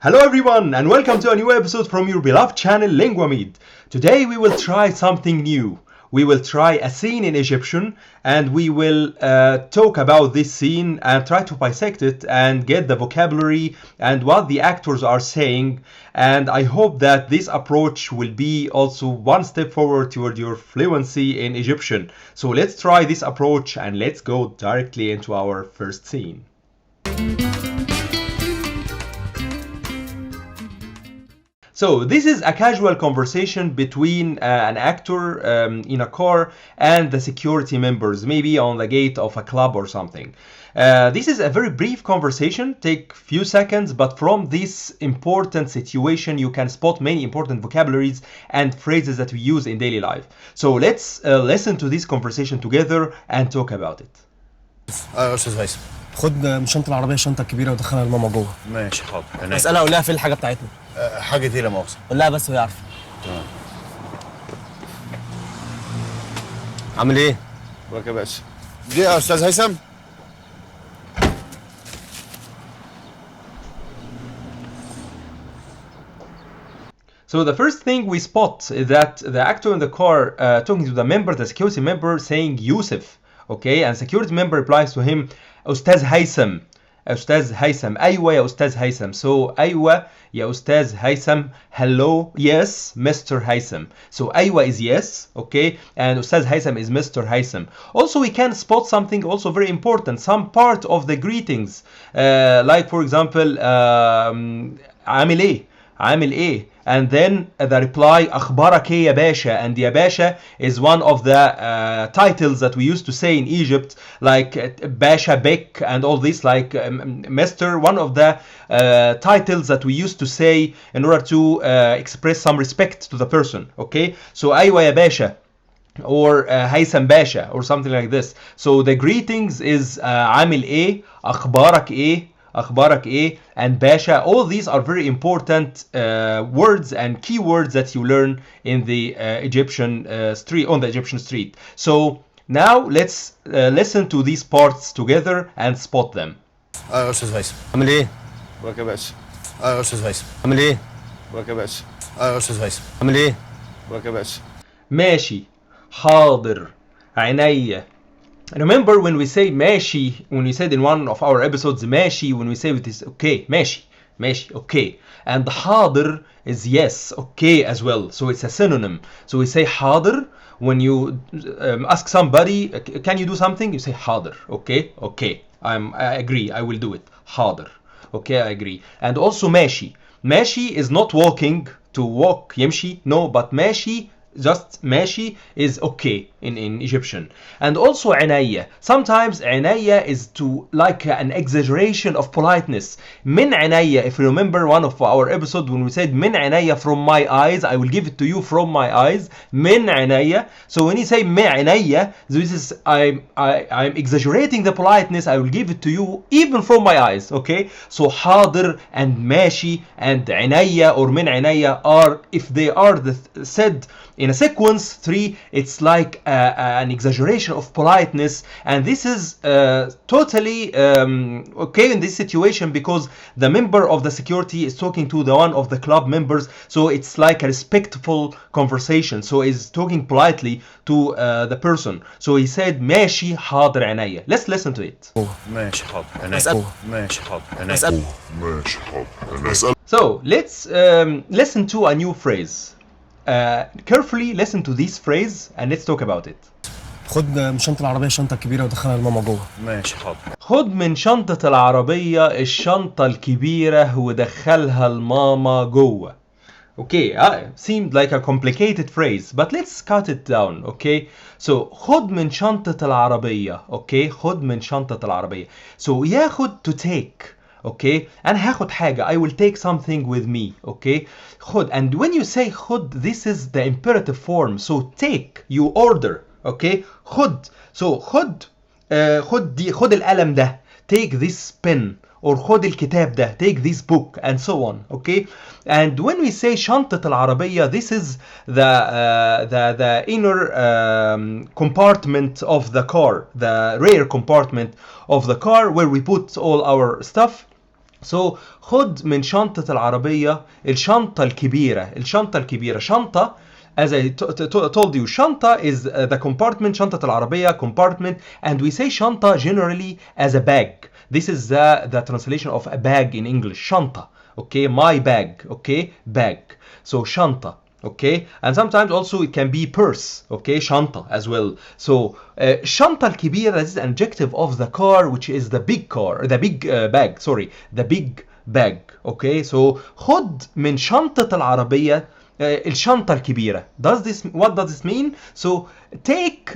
Hello everyone and welcome to a new episode from your beloved channel Linguamid. Today we will try something new. We will try a scene in Egyptian and we will talk about this scene and try to dissect it and get the vocabulary and what the actors are saying, and I hope that this approach will be also one step forward toward your fluency in Egyptian. So let's try this approach and let's go directly into our first scene. So this is a casual conversation between an actor in a car and the security members, maybe on the gate of a club or something. This is a very brief conversation, take few seconds, but from this important situation you can spot many important vocabularies and phrases that we use in daily life. So let's listen to this conversation together and talk about it. استاذ هيثم خد من شنطة العربية الشنطة الكبيرة ودخلها لماما جوه. ماشي حاضر هناك. اسألها قول لها فين الحاجة بتاعتنا. حاجة ايه لا مؤاخذة؟ قول لها بس وهي عارفة. تمام. عامل ايه؟ بقى يا باشا. دي يا استاذ هيثم. So the first thing we spot is that the actor in the car talking to the security member, saying Yusuf, okay, and security member replies to him, Ustaz Haytham, Ustaz Haytham, أيوة يا أستاذ Haytham. So أيوة يا أستاذ Haytham, hello, yes, Mr. Haytham. So أيوة is yes, okay, and Ustaz Haytham is Mr. Haytham. Also we can spot something also very important, some part of the greetings, like for example, عامل إيه, عامل إيه, and then the reply أخبارك إيه يا باشا, and يا باشا is one of the titles that we used to say in Egypt, like Basha Bek and all this, like Mr. One of the titles that we used to say in order to express some respect to the person, okay? So أيوة يا باشا or Haytham Basha or something like this. So the greetings is عامل إيه, أخبارك إيه, أخبارك إيه, and Basha. All these are very important words and keywords that you learn in the Egyptian street, on the Egyptian street. So now let's listen to these parts together and spot them. يا استاذ هيثم. عامل ايه؟ بقى يا باشا. يا استاذ هيثم. عامل ايه؟ بقى يا باشا. يا استاذ هيثم. عامل ايه؟ بقى يا باشا. ماشي, حاضر, عينيا. Remember when we say ماشي, when we said in one of our episodes ماشي, when we say it is okay, ماشي, ماشي, okay, and حاضر is yes, okay as well, so it's a synonym. So we say حاضر when you ask somebody, can you do something? You say حاضر, okay, okay, I agree, I will do it, حاضر, okay, I agree. And also ماشي, ماشي is not walking, to walk, يمشي, no, but ماشي, just ماشي is okay in Egyptian. And also عينيا, sometimes عينيا is to like an exaggeration of politeness. من عينيا, if you remember one of our episodes when we said من عينيا, from my eyes, I will give it to you from my eyes, من عينيا. So when you say من عينيا, this is I'm exaggerating the politeness, I will give it to you even from my eyes, okay? So حاضر and ماشي and عينيا or من عينيا are, if they are said in a sequence 3, it's like an exaggeration of politeness, and this is totally okay in this situation because the member of the security is talking to the one of the club members, so it's like a respectful conversation, so he's talking politely to the person. So he said ماشي حاضر عينيا. Let's listen to it. ماشي حاضر هناك. ماشي حاضر هناك. ماشي حاضر. So let's listen to a new phrase. Carefully listen to this phrase and let's talk about it. خد من شنطة العربية الشنطة الكبيرة ودخلها لماما جوه. ماشي حاضر. خد من شنطة العربية الشنطة الكبيرة ودخلها لماما جوه. Okay, seemed like a complicated phrase, but let's cut it down, okay? So خد من شنطة العربية, okay? خد من شنطة العربية. So ياخد to take. Okay, أنا هاخد حاجة, I will take something with me, okay? خد, and when you say خد, this is the imperative form, so take, you order, okay? خد, so خد, خد دي, خد القلم ده, take this pen, or خد الكتاب ده, take this book, and so on, okay? And when we say شنطة العربية, this is the inner compartment of the car, the rear compartment of the car where we put all our stuff. So خد من شنطة العربية الشنطة الكبيرة. شنطة, as I told you, شنطة is the compartment, شنطة العربية compartment, and we say شنطة generally as a bag. This is the translation of a bag in English. شنطة, okay, my bag, okay, bag. So شنطة, okay, and sometimes also it can be purse, okay, شنطة as well. So الشنطة الكبيرة is an adjective of the car, which is the big car, the big bag, sorry, the big bag, okay. So خد من شنطة العربية الشنطة الكبيرة. What does this mean? So take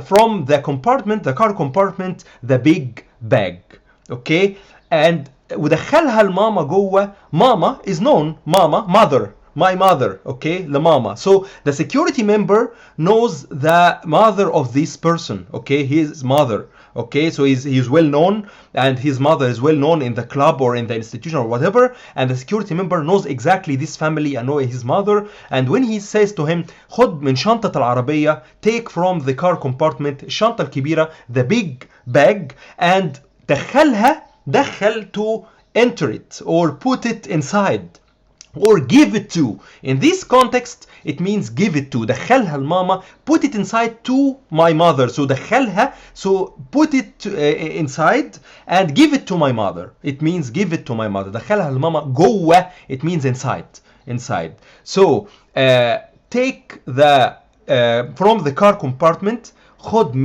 from the compartment, the car compartment, the big bag, okay, and ودخلها الماما جوه. ماما is known, mother, my mother, okay, the mama. So the security member knows the mother of this person, okay, his mother, okay. So he's well known, and his mother is well known in the club or in the institution or whatever, and the security member knows exactly this family and know his mother. And when he says to him خد من شنطة العربية, take from the car compartment الشنطة الكبيرة, the big bag, and دخل to enter it or put it inside or give it to. In this context it means give it to. دخلها الماما, put it inside to my mother. So دخلها, so put it inside and give it to my mother. It means give it to my mother. دخلها الماما جوه, it means inside. So take the from the car compartment, خد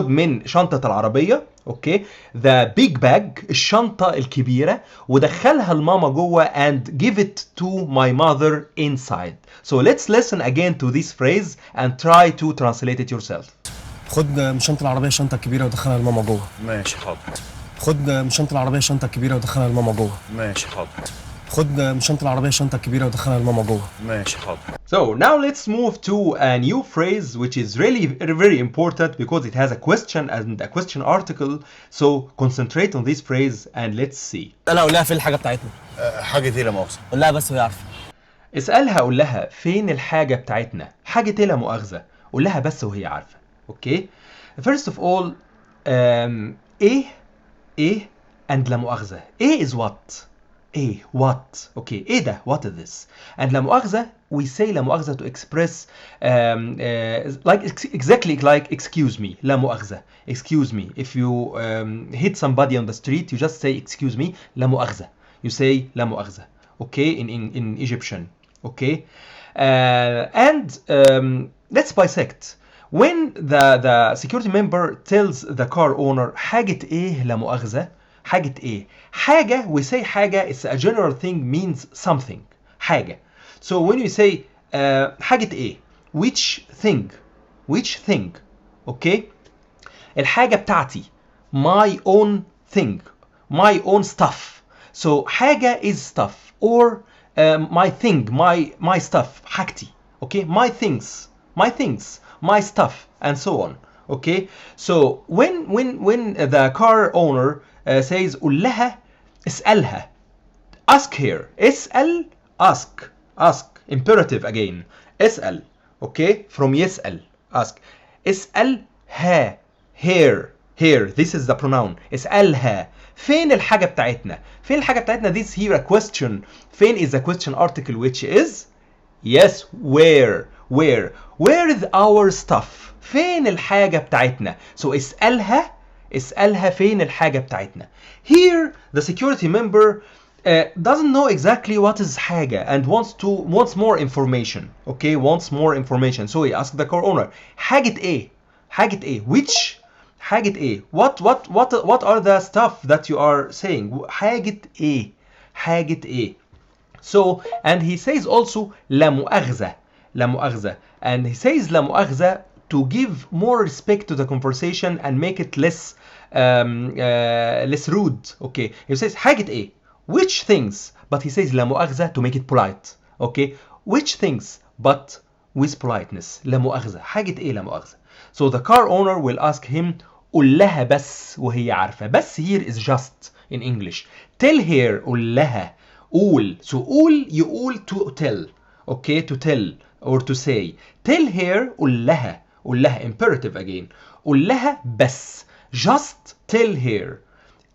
من شنطة العربية, okay, the big bag الشنطة الكبيرة, ودخلها الماما جوه and give it to my mother inside. So let's listen again to this phrase and try to translate it yourself. خد من شنطة العربية الشنطة الكبيرة ودخلها الماما جوه. ماشي حاضر. خد من شنطة العربية الشنطة الكبيرة ودخلها الماما جوه. ماشي حاضر. خد من شنطة العربية الشنطة الكبيرة ودخلها الماما جوه. ماشي حاضر. So now let's move to a new phrase which is really very important because it has a question and a question article. So concentrate on this phrase and let's see. لا قول لها فين الحاجة بتاعتنا. حاجة ايه لا مؤاخذة؟ قول لها بس وهي عارفة. اسألها, قول لها فين الحاجة بتاعتنا. حاجة ايه لا مؤاخذة. قول لها بس وهي عارفة. Okay. First of all, ايه and لا مؤاخذة. ايه is what. ايه what, okay, ايه ده, what is this. And لا مؤاخذة, we say لا مؤاخذة to express like exactly like excuse me. لا مؤاخذة, excuse me. If you hit somebody on the street, you just say excuse me, لا مؤاخذة. You say لا مؤاخذة, okay, in Egyptian, okay. And let's bisect. When the security member tells the car owner حاجة ايه لا مؤاخذة, حاجة ايه. حاجة, we say حاجة, it's a general thing, means something. حاجة. So when you say حاجة ايه, which thing, okay. الحاجة بتاعتي, my own thing, my own stuff. So حاجة is stuff, or my thing, my stuff, حاجتي, okay, my things, my stuff, and so on, okay. So when the car owner says قول لها, اسألها, ask her. اسأل, ask, imperative again. اسأل, okay, from يسأل, ask. اسألها, here, this is the pronoun. اسألها فين الحاجة بتاعتنا. فين الحاجة بتاعتنا, this here a question. فين is the question article, which is yes, where is our stuff. فين الحاجة بتاعتنا. So اسألها فين الحاجة بتاعتنا. Here the security member doesn't know exactly what is حاجة and wants more information, okay, wants more information. So he asks the car owner حاجة ايه, which حاجة ايه, what are the stuff that you are saying. حاجة ايه. So and he says also لا مؤاخذة, and he says لا مؤاخذة to give more respect to the conversation and make it less rude, okay. He says حاجة ايه, which things, but he says لا مؤاخذة to make it polite, okay. Which things, but with politeness. لا مؤاخذة, حاجة ايه لا مؤاخذة. So the car owner will ask him قول لها بس وهي عارفة. بس here is just in English. Tell her, قول لها, قول. So قول, يقول to tell, okay, to tell or to say. Tell her, قول لها, imperative again. قول لها بس, just tell her.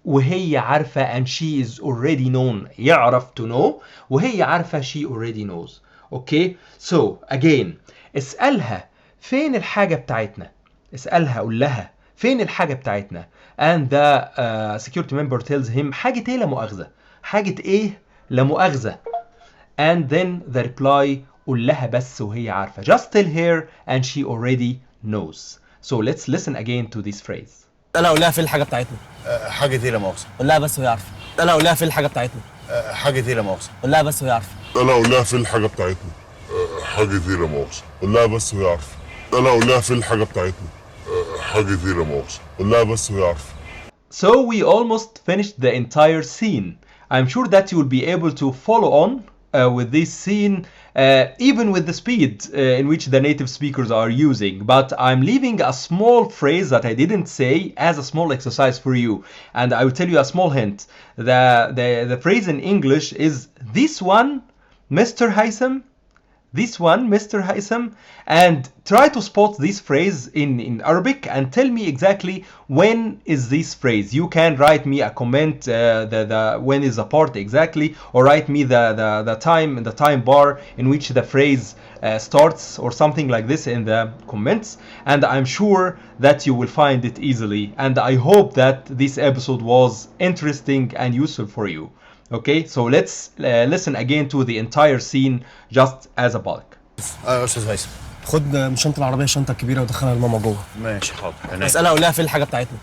وهي عارفة and she is already known. يعرف to know وهي عارفة she already knows. Okay, so again اسألها فين الحاجة بتاعتنا. اسألها قول لها فين الحاجة بتاعتنا. And the security member tells him حاجة ايه لا مؤاخذة. حاجة ايه لا مؤاخذة. And then the reply قول لها بس وهي عارفة. Just tell her and she already knows. So let's listen again to this phrase. انا اقول لها فين الحاجه بتاعتنا. حاجة ايه لا مؤاخذة. قول لها بس وهي عارفه. انا اقول لها فين الحاجه بتاعتنا. حاجة ايه لا مؤاخذة. قول لها بس وهي عارفه. انا اقول لها فين الحاجه بتاعتنا. حاجه دي لا مؤاخذه. قول لها بس وهي عارفه. انا اقول لها فين الحاجه بتاعتنا. حاجه دي لا مؤاخذه. قول لها بس وهي عارفه. So we almost finished the entire scene. I'm sure that you will be able to follow on with this scene even with the speed in which the native speakers are using. But I'm leaving a small phrase that I didn't say as a small exercise for you. And I will tell you a small hint. The phrase in English is this one, Mr. Haytham. This one, Mr. Haytham, and try to spot this phrase in Arabic and tell me exactly when is this phrase. You can write me a comment, the when is the part exactly, or write me the time bar in which the phrase starts or something like this in the comments, and I'm sure that you will find it easily. And I hope that this episode was interesting and useful for you. Okay, so let's listen again to the entire scene just as a bulk. يا استاذ هيثم. خد من شنطه العربيه الشنطه الكبيره ودخلها لماما جوه. ماشي حاضر. عينيا. اسالها اقول لها فين الحاجه بتاعتنا.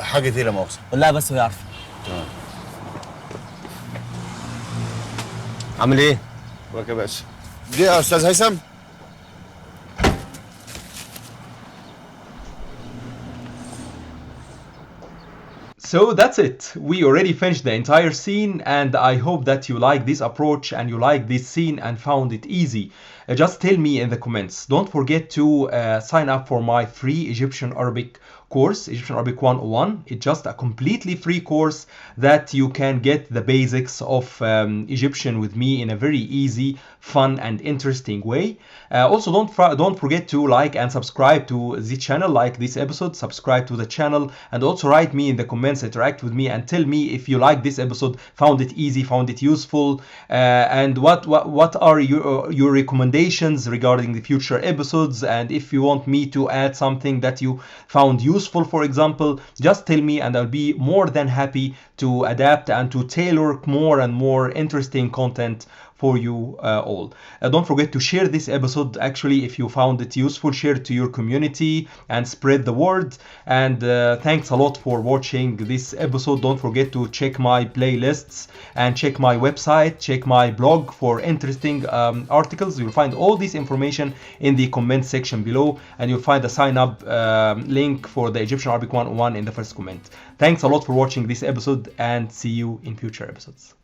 حاجة ايه لا مؤاخذة. قول لها بس وهي عارفه. تمام. عامل ايه؟ وراك يا باشا. دي يا استاذ هيثم. So that's it. We already finished the entire scene, and I hope that you like this approach and you like this scene and found it easy. Just tell me in the comments. Don't forget to sign up for my free Egyptian Arabic course, Egyptian Arabic 101. It's just a completely free course that you can get the basics of Egyptian with me in a very easy, fun and interesting way. Also don't forget to like and subscribe to the channel, like this episode, subscribe to the channel, and also write me in the comments, interact with me and tell me if you like this episode, found it easy, found it useful, and what are your recommendations regarding the future episodes. And if you want me to add something that you found useful, for example, just tell me and I'll be more than happy to adapt and to tailor more and more interesting content for you all. Don't forget to share this episode. Actually, if you found it useful, share it to your community and spread the word. And thanks a lot for watching this episode. Don't forget to check my playlists and check my website, check my blog for interesting articles. You'll find all this information in the comment section below, and you'll find the sign up link for the Egyptian Arabic 101 in the first comment. Thanks a lot for watching this episode, and see you in future episodes.